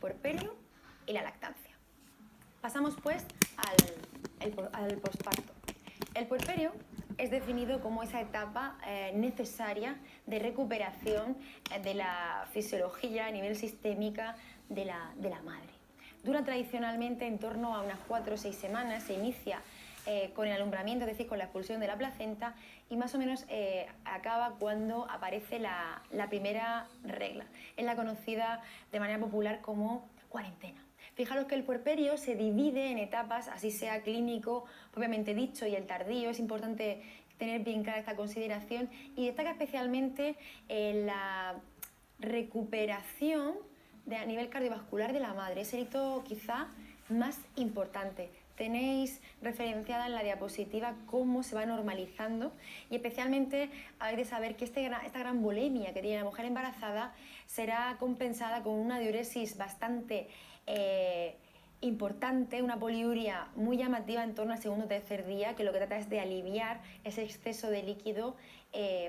puerperio y la lactancia. Pasamos pues al posparto. El puerperio es definido como esa etapa necesaria de recuperación de la fisiología a nivel sistémica de la madre. Dura tradicionalmente en torno a unas 4 o 6 semanas, se inicia con el alumbramiento, es decir, con la expulsión de la placenta, y más o menos acaba cuando aparece la primera regla. Es la conocida de manera popular como cuarentena. Fijaros que el puerperio se divide en etapas, así sea clínico propiamente dicho y el tardío. Es importante tener bien clara esta consideración, y destaca especialmente la recuperación a nivel cardiovascular de la madre. Es el hito quizá más importante. Tenéis referenciada en la diapositiva cómo se va normalizando, y especialmente habéis de saber que esta gran bulimia que tiene la mujer embarazada será compensada con una diuresis bastante importante, una poliuria muy llamativa en torno al segundo o tercer día, que lo que trata es de aliviar ese exceso de líquido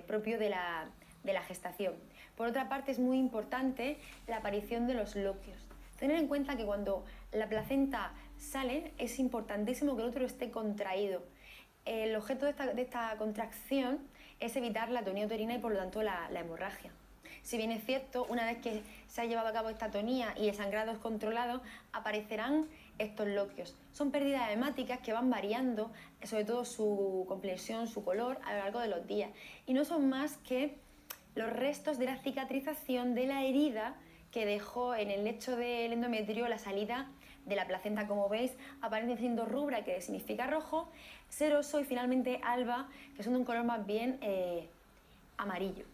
propio de la gestación. Por otra parte, es muy importante la aparición de los loquios. Tener en cuenta que cuando la placenta sale es importantísimo que el útero esté contraído. El objeto de esta contracción es evitar la atonía uterina y por lo tanto la hemorragia. Si bien es cierto, una vez que se ha llevado a cabo esta atonía y el sangrado es controlado, aparecerán estos loquios. Son pérdidas hemáticas que van variando, sobre todo su complexión, su color, a lo largo de los días. Y no son más que los restos de la cicatrización de la herida que dejó en el lecho del endometrio la salida de la placenta. Como veis, aparece siendo rubra, que significa rojo, seroso, y finalmente alba, que son de un color más bien amarillo.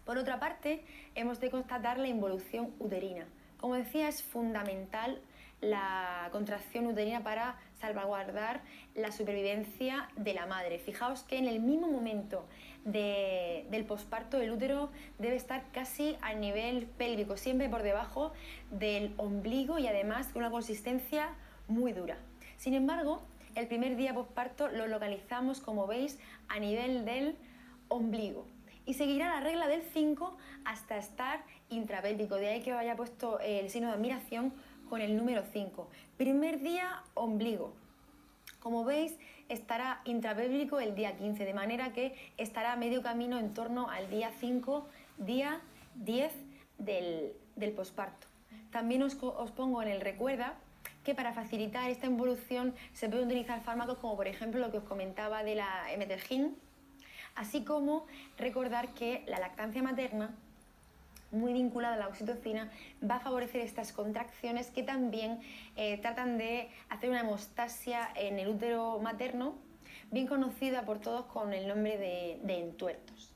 Por otra parte, hemos de constatar la involución uterina. Como decía, es fundamental la contracción uterina para salvaguardar la supervivencia de la madre. Fijaos que en el mismo momento del posparto el útero debe estar casi al nivel pélvico, siempre por debajo del ombligo, y además con una consistencia muy dura. Sin embargo, el primer día posparto lo localizamos, como veis, a nivel del ombligo, y seguirá la regla del 5 hasta estar intrapélvico. De ahí que haya puesto el signo de admiración con el número 5. Primer día, ombligo. Como veis, estará intrapélvico el día 15, de manera que estará a medio camino en torno al día 5, día 10 del posparto. También os pongo en el recuerda que para facilitar esta involución se pueden utilizar fármacos como por ejemplo lo que os comentaba de la emetergin, así como recordar que la lactancia materna, muy vinculada a la oxitocina, va a favorecer estas contracciones que también tratan de hacer una hemostasia en el útero materno, bien conocida por todos con el nombre de entuertos.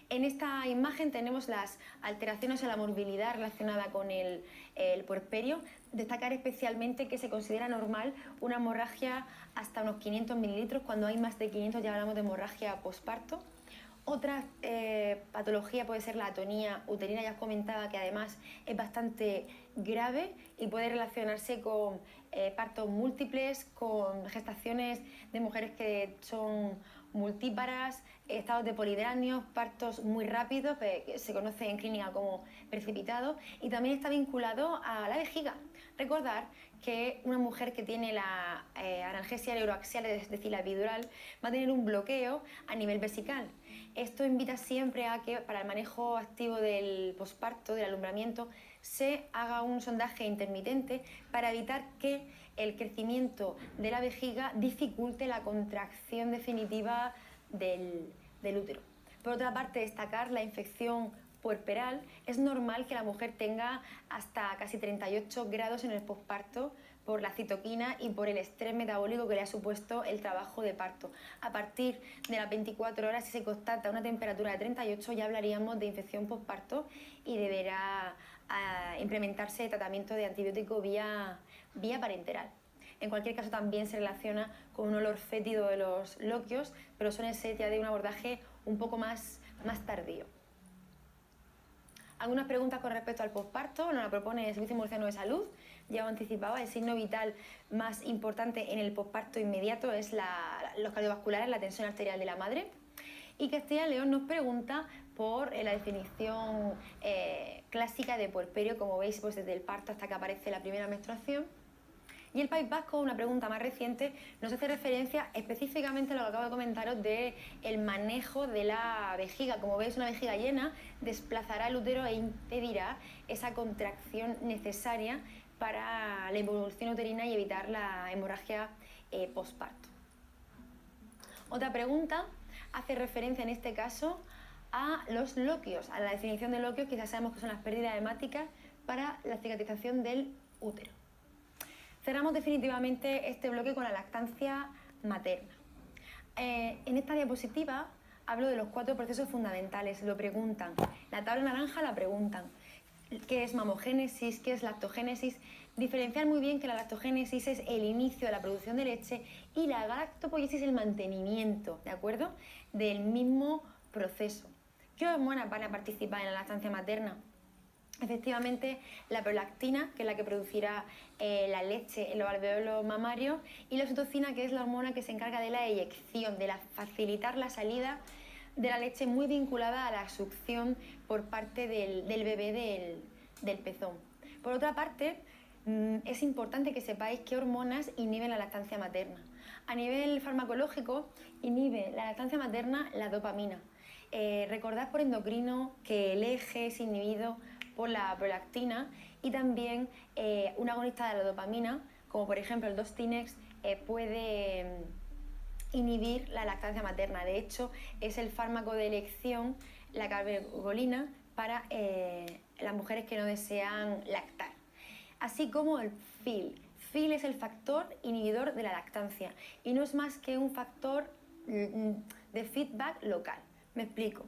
En esta imagen tenemos las alteraciones en la morbilidad relacionada con el puerperio. Destacar especialmente que se considera normal una hemorragia hasta unos 500 mililitros. Cuando hay más de 500 ya hablamos de hemorragia posparto. Otra patología puede ser la atonía uterina. Ya os comentaba que además es bastante grave y puede relacionarse con partos múltiples, con gestaciones de mujeres que son multíparas, estados de polidranios, partos muy rápidos, que se conoce en clínica como precipitados, y también está vinculado a la vejiga. Recordar que una mujer que tiene la analgesia neuroaxial, es decir, la epidural, va a tener un bloqueo a nivel vesical. Esto invita siempre a que para el manejo activo del posparto, del alumbramiento, se haga un sondaje intermitente para evitar que el crecimiento de la vejiga dificulte la contracción definitiva del útero. Por otra parte, destacar la infección puerperal. Es normal que la mujer tenga hasta casi 38 grados en el posparto por la citoquina y por el estrés metabólico que le ha supuesto el trabajo de parto. A partir de las 24 horas, si se constata una temperatura de 38, ya hablaríamos de infección posparto y deberá implementarse tratamiento de antibiótico vía parenteral. En cualquier caso, también se relaciona con un olor fétido de los loquios, pero suele ser ya de un abordaje un poco más tardío. Algunas preguntas con respecto al posparto nos la propone el Servicio Murciano de Salud. Ya os anticipaba, el signo vital más importante en el posparto inmediato es los cardiovasculares, la tensión arterial de la madre. Y Castilla y León nos pregunta por la definición clásica de puerperio, como veis, pues desde el parto hasta que aparece la primera menstruación. Y el País Vasco, una pregunta más reciente, nos hace referencia específicamente a lo que acabo de comentaros del manejo de la vejiga. Como veis, una vejiga llena desplazará el útero e impedirá esa contracción necesaria para la involución uterina y evitar la hemorragia posparto. Otra pregunta hace referencia en este caso a los loquios, a la definición de loquios, que ya sabemos que son las pérdidas hemáticas para la cicatrización del útero. Cerramos definitivamente este bloque con la lactancia materna. En esta diapositiva hablo de los 4 procesos fundamentales, lo preguntan. La tabla naranja la preguntan. ¿Qué es mamogénesis? ¿Qué es lactogénesis? Diferenciar muy bien que la lactogénesis es el inicio de la producción de leche y la galactopoiesis el mantenimiento, ¿de acuerdo?, del mismo proceso. ¿Qué hormonas van a participar en la lactancia materna? Efectivamente, la prolactina, que es la que producirá la leche en los alveolos mamarios, y la oxitocina, que es la hormona que se encarga de la eyección, de facilitar la salida de la leche, muy vinculada a la succión por parte del bebé del pezón. Por otra parte, es importante que sepáis qué hormonas inhiben la lactancia materna. A nivel farmacológico, inhibe la lactancia materna la dopamina. Recordad por endocrino que el eje es inhibido por la prolactina, y también un agonista de la dopamina, como por ejemplo el Dostinex, puede inhibir la lactancia materna. De hecho, es el fármaco de elección, la cabergolina, para las mujeres que no desean lactar. Así como el FIL. FIL es el factor inhibidor de la lactancia y no es más que un factor de feedback local. Me explico.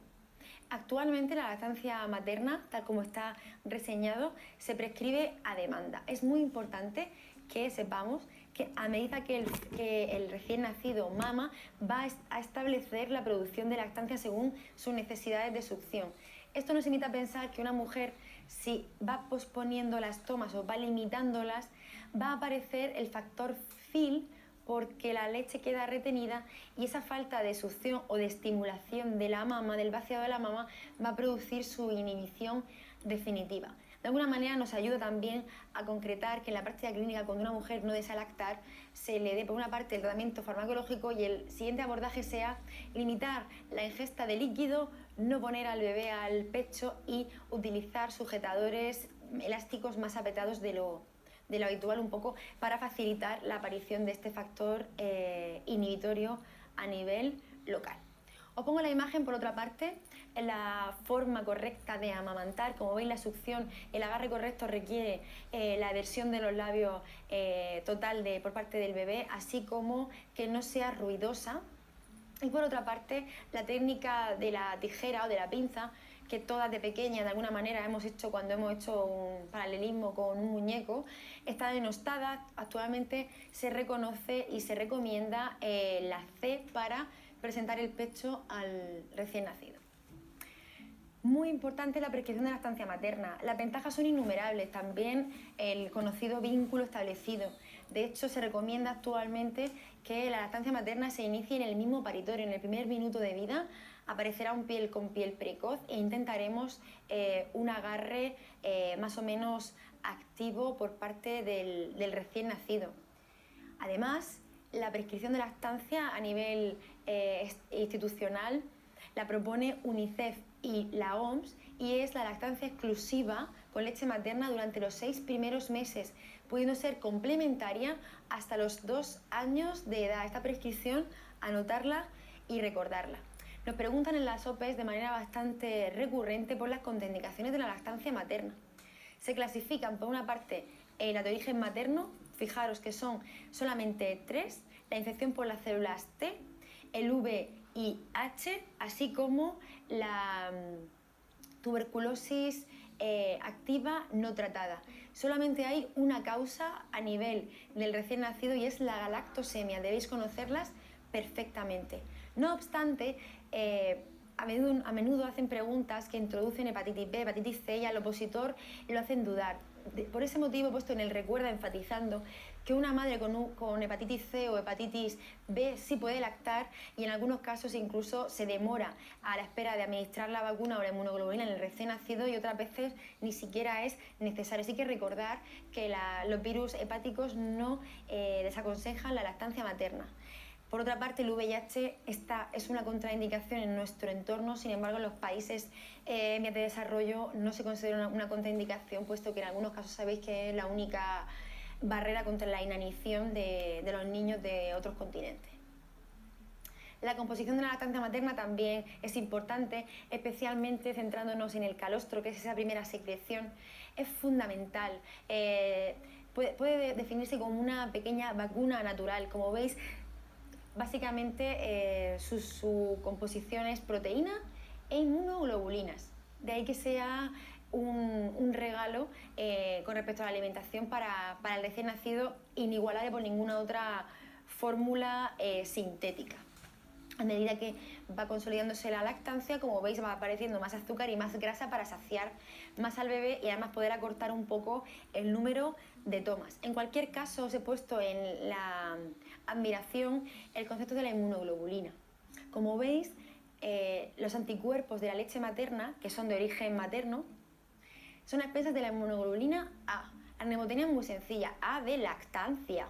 Actualmente la lactancia materna, tal como está reseñado, se prescribe a demanda. Es muy importante que sepamos que a medida que el recién nacido mama, va a establecer la producción de lactancia según sus necesidades de succión. Esto nos invita a pensar que una mujer, si va posponiendo las tomas o va limitándolas, va a aparecer el factor FIL, porque la leche queda retenida y esa falta de succión o de estimulación de la mama, del vaciado de la mama, va a producir su inhibición definitiva. De alguna manera nos ayuda también a concretar que en la práctica clínica, cuando una mujer no desea lactar, se le dé por una parte el tratamiento farmacológico y el siguiente abordaje sea limitar la ingesta de líquido, no poner al bebé al pecho y utilizar sujetadores elásticos más apretados de lo habitual, un poco para facilitar la aparición de este factor inhibitorio a nivel local. Os pongo la imagen, por otra parte, en la forma correcta de amamantar. Como veis, la succión, el agarre correcto requiere la adhesión de los labios total por parte del bebé, así como que no sea ruidosa. Y por otra parte, la técnica de la tijera o de la pinza, que todas de pequeña de alguna manera hemos hecho cuando hemos hecho un paralelismo con un muñeco, está denostada. Actualmente se reconoce y se recomienda la C para presentar el pecho al recién nacido. Muy importante la prescripción de la lactancia materna. Las ventajas son innumerables, también el conocido vínculo establecido. De hecho, se recomienda actualmente que la lactancia materna se inicie en el mismo paritorio, en el primer minuto de vida. Aparecerá un piel con piel precoz e intentaremos un agarre más o menos activo por parte del recién nacido. Además, la prescripción de lactancia a nivel institucional la propone UNICEF y la OMS, y es la lactancia exclusiva con leche materna durante los 6 primeros meses, pudiendo ser complementaria hasta los 2 años de edad. Esta prescripción, anotarla y recordarla. Nos preguntan en las OPEs de manera bastante recurrente por las contraindicaciones de la lactancia materna. Se clasifican, por una parte, la de origen materno, fijaros que son solamente 3, la infección por las células T, el VIH, así como la tuberculosis activa no tratada. Solamente hay una causa a nivel del recién nacido y es la galactosemia. Debéis conocerlas perfectamente. No obstante, a menudo hacen preguntas que introducen hepatitis B, hepatitis C, y al opositor lo hacen dudar. Por ese motivo he puesto en el recuerda enfatizando que una madre con hepatitis C o hepatitis B sí puede lactar y en algunos casos incluso se demora a la espera de administrar la vacuna o la inmunoglobulina en el recién nacido y otras veces ni siquiera es necesario. Así que recordar que los virus hepáticos no desaconsejan la lactancia materna. Por otra parte, el VIH es una contraindicación en nuestro entorno, sin embargo, en los países en vías de desarrollo no se considera una contraindicación, puesto que en algunos casos sabéis que es la única barrera contra la inanición de los niños de otros continentes. La composición de la lactancia materna también es importante, especialmente centrándonos en el calostro, que es esa primera secreción, es fundamental. Puede definirse como una pequeña vacuna natural. Como veis, básicamente su composición es proteína e inmunoglobulinas. De ahí que sea un regalo con respecto a la alimentación para el recién nacido, inigualable por ninguna otra fórmula sintética. A medida que va consolidándose la lactancia, como veis, va apareciendo más azúcar y más grasa para saciar más al bebé y además poder acortar un poco el número de tomas. En cualquier caso, os he puesto en la admiración el concepto de la inmunoglobulina. Como veis, los anticuerpos de la leche materna, que son de origen materno, son expensas de la inmunoglobulina A. La mnemotecnia es muy sencilla, A de lactancia.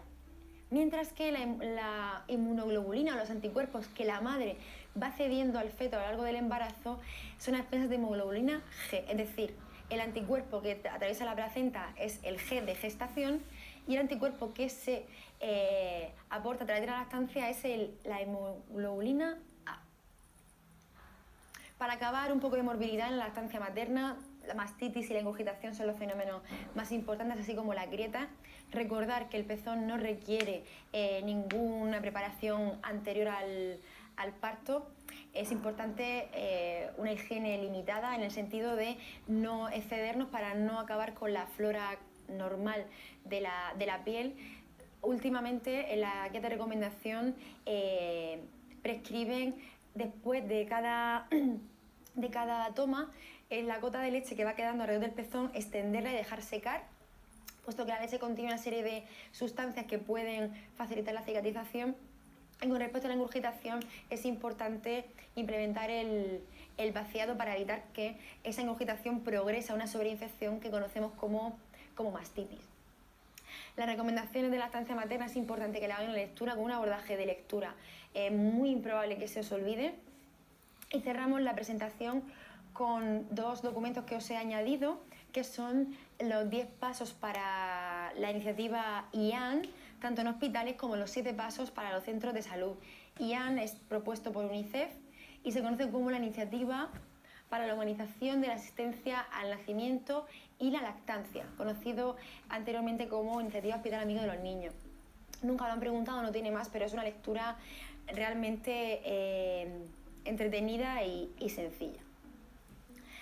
Mientras que la inmunoglobulina o los anticuerpos que la madre va cediendo al feto a lo largo del embarazo son expensas de hemoglobina G, es decir, el anticuerpo que atraviesa la placenta es el G de gestación y el anticuerpo que se aporta a través de la lactancia es la hemoglobina A. Para acabar, un poco de morbilidad en la lactancia materna. La mastitis y la ingurgitación son los fenómenos más importantes, así como la grieta. Recordar que el pezón no requiere ninguna preparación anterior al parto. Es importante una higiene limitada en el sentido de no excedernos para no acabar con la flora normal de la piel. Últimamente en la guía de recomendación prescriben después de cada toma la gota de leche que va quedando alrededor del pezón, extenderla y dejar secar, puesto que la leche contiene una serie de sustancias que pueden facilitar la cicatrización. Y con respecto a la ingurgitación, es importante implementar el vaciado para evitar que esa ingurgitación progrese a una sobreinfección que conocemos como mastitis. Las recomendaciones de lactancia materna es importante que la hagan en lectura con un abordaje de lectura. Es muy improbable que se os olvide. Y cerramos la presentación con dos documentos que os he añadido, que son los 10 pasos para la iniciativa IAN, tanto en hospitales como los 7 pasos para los centros de salud. IAN es propuesto por UNICEF y se conoce como la Iniciativa para la Humanización de la Asistencia al Nacimiento y la Lactancia, conocido anteriormente como Iniciativa Hospital Amigo de los Niños. Nunca lo han preguntado, no tiene más, pero es una lectura realmente entretenida y sencilla.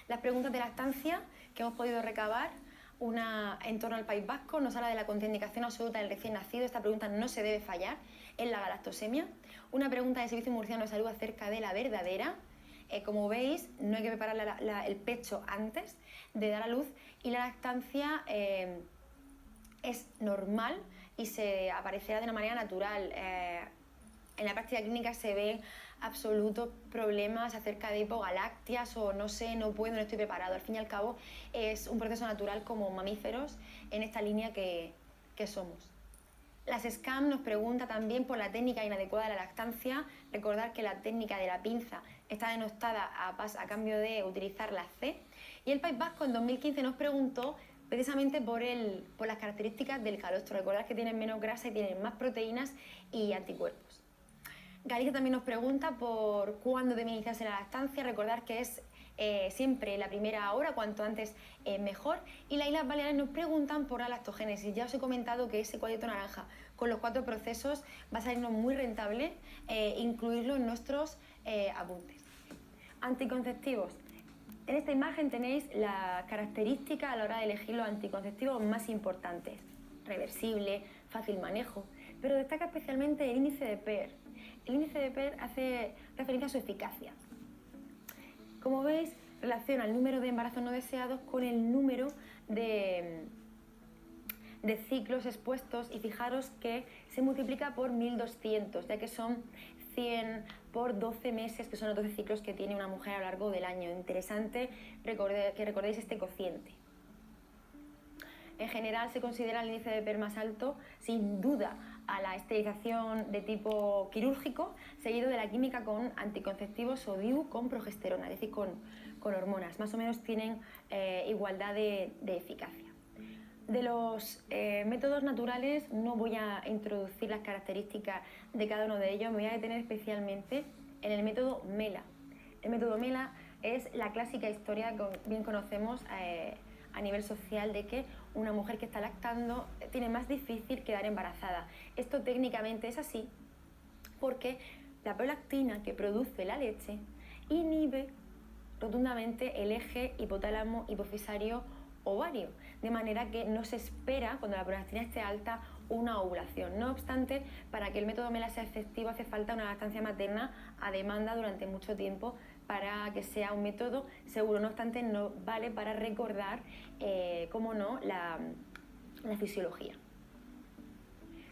Las preguntas de lactancia que hemos podido recabar, una en torno al País Vasco, nos habla de la contraindicación absoluta del recién nacido. Esta pregunta no se debe fallar, es la galactosemia. Una pregunta del Servicio Murciano de Salud acerca de la verdadera. Como veis, no hay que preparar el pecho antes de dar a luz y la lactancia es normal y se aparecerá de una manera natural. En la práctica clínica se ven absolutos problemas acerca de hipogalactias o no sé, no puedo, no estoy preparado. Al fin y al cabo es un proceso natural como mamíferos en esta línea que somos. Las SCAM nos pregunta también por la técnica inadecuada de la lactancia. Recordar que la técnica de la pinza está denostada a cambio de utilizar la C. Y el País Vasco en 2015 nos preguntó precisamente por las características del calostro. Recordar que tienen menos grasa y tienen más proteínas y anticuerpos. Galicia también nos pregunta por cuándo debe iniciarse la lactancia. Recordar que es siempre la primera hora, cuanto antes mejor. Y las Islas Baleares nos preguntan por la lactogénesis. Ya os he comentado que ese cuadrito naranja con los 4 procesos va a salirnos muy rentable incluirlo en nuestros apuntes. Anticonceptivos. En esta imagen tenéis las características a la hora de elegir los anticonceptivos más importantes. Reversible, fácil manejo, pero destaca especialmente el índice de PER. El índice de PER hace referencia a su eficacia. Como veis, relaciona el número de embarazos no deseados con el número de de ciclos expuestos y fijaros que se multiplica por 1200, ya que son 100 por 12 meses, que son los 12 ciclos que tiene una mujer a lo largo del año. Interesante que recordéis este cociente. En general se considera el índice de PER más alto, sin duda, a la esterilización de tipo quirúrgico, seguido de la química con anticonceptivos o DIU con progesterona, es decir, con hormonas. Más o menos tienen igualdad de eficacia. De los métodos naturales no voy a introducir las características de cada uno de ellos, me voy a detener especialmente en el método MELA. El método MELA es la clásica historia que bien conocemos a nivel social de que una mujer que está lactando tiene más difícil quedar embarazada. Esto técnicamente es así porque la prolactina que produce la leche inhibe rotundamente el eje hipotálamo hipofisario ovario, de manera que no se espera, cuando la prolactina esté alta, una ovulación. No obstante, para que el método MELA sea efectivo hace falta una lactancia materna a demanda durante mucho tiempo para que sea un método seguro. No obstante, no vale para recordar, cómo no, la fisiología.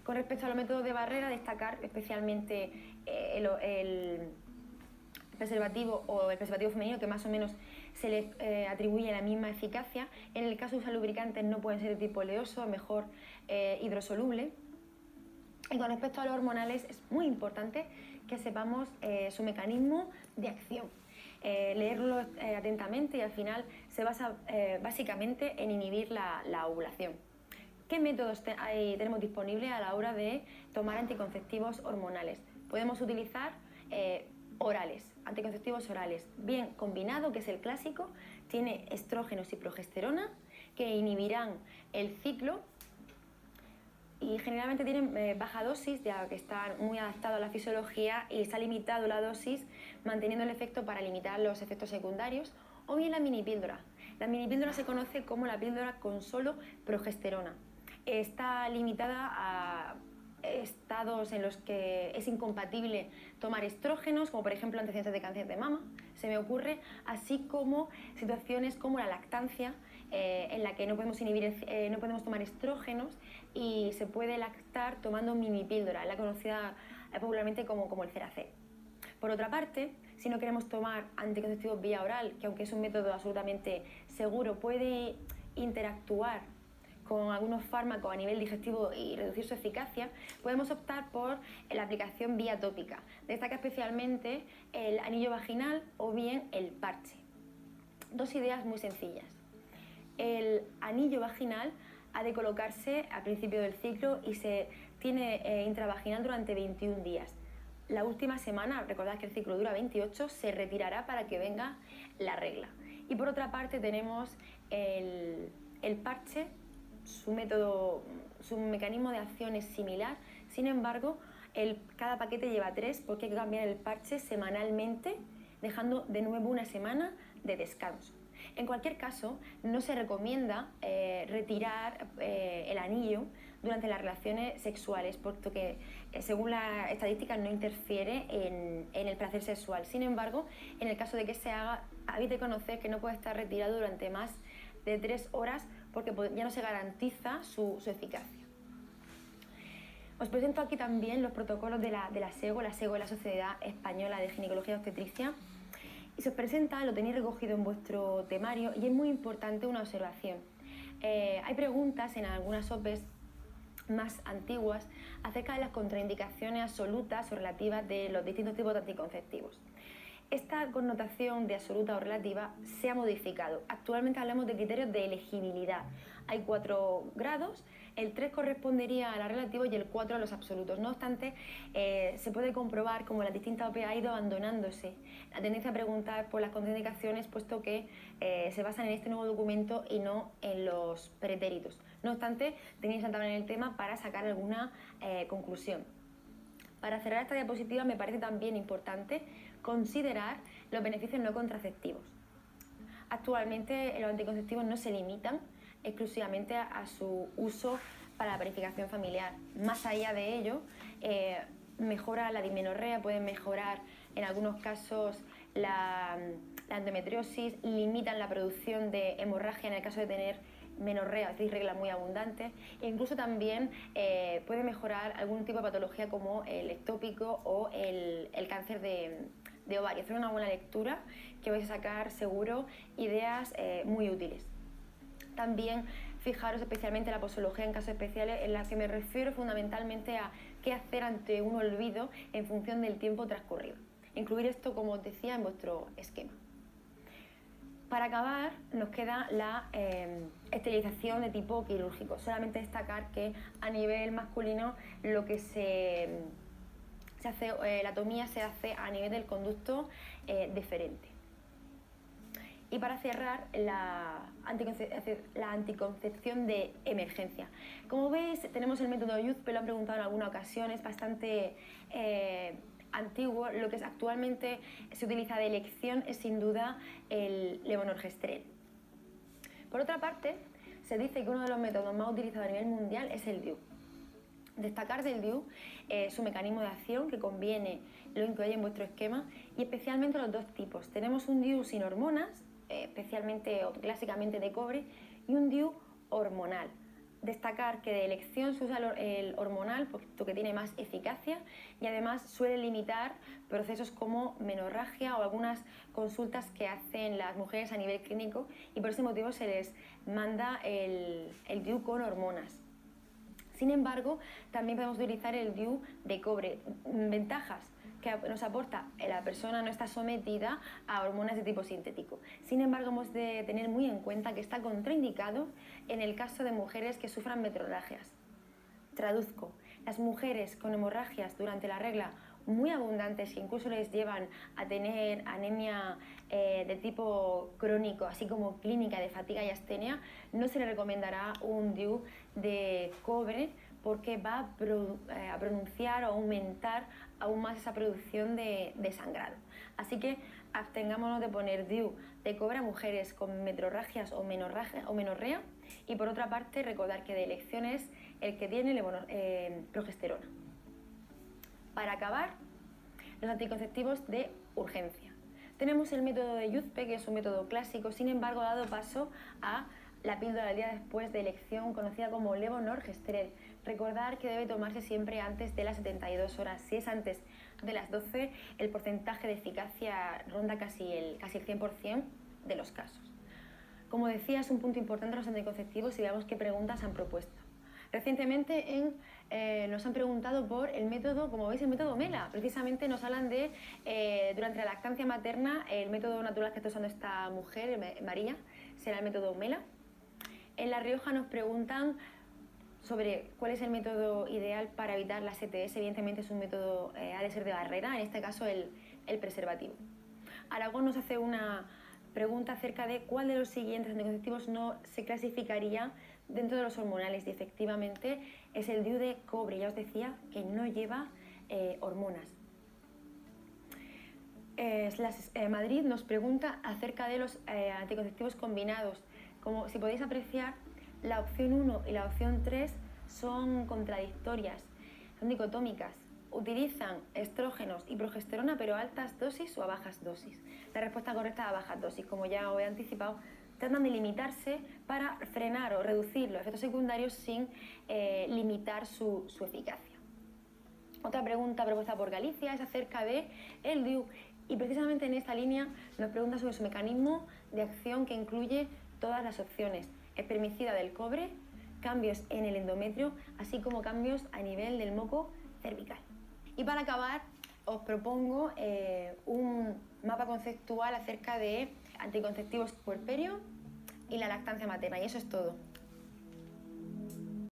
Con respecto a los métodos de barrera, destacar especialmente el preservativo o el preservativo femenino, que más o menos se le atribuye la misma eficacia. En el caso de usar lubricantes no pueden ser de tipo oleoso, mejor hidrosoluble. Y con respecto a los hormonales es muy importante que sepamos su mecanismo de acción. Leerlo atentamente y al final se basa básicamente en inhibir la ovulación. ¿Qué métodos tenemos disponibles a la hora de tomar anticonceptivos hormonales? Podemos utilizar orales, anticonceptivos orales, bien combinado, que es el clásico, tiene estrógenos y progesterona que inhibirán el ciclo y generalmente tienen baja dosis, ya que están muy adaptados a la fisiología y se ha limitado la dosis manteniendo el efecto para limitar los efectos secundarios, o bien la minipíldora. La minipíldora se conoce como la píldora con solo progesterona. Está limitada a estados en los que es incompatible tomar estrógenos, como por ejemplo antecedentes de cáncer de mama, se me ocurre, así como situaciones como la lactancia, en la que no podemos no podemos tomar estrógenos y se puede lactar tomando minipíldora, la conocida popularmente como el Ceracel. Por otra parte, si no queremos tomar anticonceptivos vía oral, que aunque es un método absolutamente seguro, puede interactuar con algunos fármacos a nivel digestivo y reducir su eficacia, podemos optar por la aplicación vía tópica. Destaca especialmente el anillo vaginal o bien el parche. Dos ideas muy sencillas. El anillo vaginal ha de colocarse al principio del ciclo y se tiene intravaginal durante 21 días. La última semana, recordad que el ciclo dura 28, se retirará para que venga la regla. Y por otra parte tenemos el parche. Su mecanismo de acción es similar, sin embargo, cada paquete lleva 3 porque hay que cambiar el parche semanalmente, dejando de nuevo una semana de descanso. En cualquier caso, no se recomienda retirar el anillo durante las relaciones sexuales, puesto que, según las estadísticas, no interfiere en el placer sexual. Sin embargo, en el caso de que se haga, habéis de conocer que no puede estar retirado durante más de 3 horas porque ya no se garantiza su eficacia. Os presento aquí también los protocolos de la SEGO. La SEGO es la Sociedad Española de Ginecología y Obstetricia. Y se os presenta, lo tenéis recogido en vuestro temario y es muy importante una observación. Hay preguntas en algunas OPEs más antiguas acerca de las contraindicaciones absolutas o relativas de los distintos tipos de anticonceptivos. Esta connotación de absoluta o relativa se ha modificado. Actualmente hablamos de criterios de elegibilidad. Hay 4 grados, el 3 correspondería a los relativos y el 4 a los absolutos. No obstante, se puede comprobar cómo las distintas OPE ha ido abandonándose la tendencia a preguntar por las contraindicaciones, puesto que se basan en este nuevo documento y no en los pretéritos. No obstante, tenéis que entrar en el tema para sacar alguna conclusión. Para cerrar esta diapositiva me parece también importante considerar los beneficios no contraceptivos. Actualmente los anticonceptivos no se limitan exclusivamente a su uso para la planificación familiar. Más allá de ello, mejora la dismenorrea, pueden mejorar en algunos casos la endometriosis, limitan la producción de hemorragia en el caso de tener menorrea, es decir, regla muy abundante, e incluso también puede mejorar algún tipo de patología como el ectópico o el cáncer de ovario. Hacer una buena lectura que vais a sacar seguro ideas muy útiles. También fijaros especialmente en la posología en casos especiales, en la que me refiero fundamentalmente a qué hacer ante un olvido en función del tiempo transcurrido. Incluir esto, como os decía, en vuestro esquema. Para acabar, nos queda la esterilización de tipo quirúrgico. Solamente destacar que a nivel masculino lo que se hace, la atomía se hace a nivel del conducto deferente. Y para cerrar, la anticoncepción de emergencia. Como veis, tenemos el método Yuzpe, lo han preguntado en alguna ocasión, es bastante antiguo. Lo que actualmente se utiliza de elección es sin duda el levonorgestrel. Por otra parte, se dice que uno de los métodos más utilizados a nivel mundial es el DIU. Destacar del DIU su mecanismo de acción, que conviene lo incluye en vuestro esquema, y especialmente los dos tipos. Tenemos un DIU sin hormonas, especialmente o clásicamente de cobre, y un DIU hormonal. Destacar que de elección se usa el hormonal puesto que tiene más eficacia y además suele limitar procesos como menorragia o algunas consultas que hacen las mujeres a nivel clínico, y por ese motivo se les manda el DIU con hormonas. Sin embargo, también podemos utilizar el DIU de cobre. Ventajas que nos aporta: la persona no está sometida a hormonas de tipo sintético. Sin embargo, hemos de tener muy en cuenta que está contraindicado en el caso de mujeres que sufran metrorragias. Traduzco: las mujeres con hemorragias durante la regla muy abundantes, que incluso les llevan a tener anemia de tipo crónico, así como clínica de fatiga y astenia, no se le recomendará un DIU de cobre, porque va a pronunciar o aumentar aún más esa producción de sangrado. Así que abstengámonos de poner DIU de cobre a mujeres con metrorragias o menorrea, y por otra parte recordar que de elección es el que tiene progesterona. Para acabar, los anticonceptivos de urgencia. Tenemos el método de Yuzpe, que es un método clásico, sin embargo ha dado paso a la píldora del día después de elección, conocida como levonorgestrel. Recordar que debe tomarse siempre antes de las 72 horas. Si es antes de las 12, el porcentaje de eficacia ronda casi el 100% de los casos. Como decía, es un punto importante los anticonceptivos y veamos qué preguntas han propuesto. Recientemente nos han preguntado por el método, como veis, el método MELA. Precisamente nos hablan de, durante la lactancia materna, el método natural que está usando esta mujer, María, será el método MELA. En La Rioja nos preguntan sobre cuál es el método ideal para evitar la STS. Evidentemente es un método, ha de ser de barrera, en este caso el preservativo. Aragón nos hace una pregunta acerca de cuál de los siguientes anticonceptivos no se clasificaría dentro de los hormonales, y efectivamente es el DIU de cobre. Ya os decía que no lleva hormonas. Madrid nos pregunta acerca de los anticonceptivos combinados. Como si podéis apreciar, la opción 1 y la opción 3 son contradictorias, son dicotómicas. Utilizan estrógenos y progesterona, pero a altas dosis o a bajas dosis. La respuesta correcta es a bajas dosis. Como ya os he anticipado, tratan de limitarse para frenar o reducir los efectos secundarios sin limitar su eficacia. Otra pregunta propuesta por Galicia es acerca de el DIU, y precisamente en esta línea nos pregunta sobre su mecanismo de acción, que incluye todas las opciones: espermicida del cobre, cambios en el endometrio, así como cambios a nivel del moco cervical. Y para acabar, os propongo un mapa conceptual acerca de anticonceptivos puerperio y la lactancia materna, y eso es todo.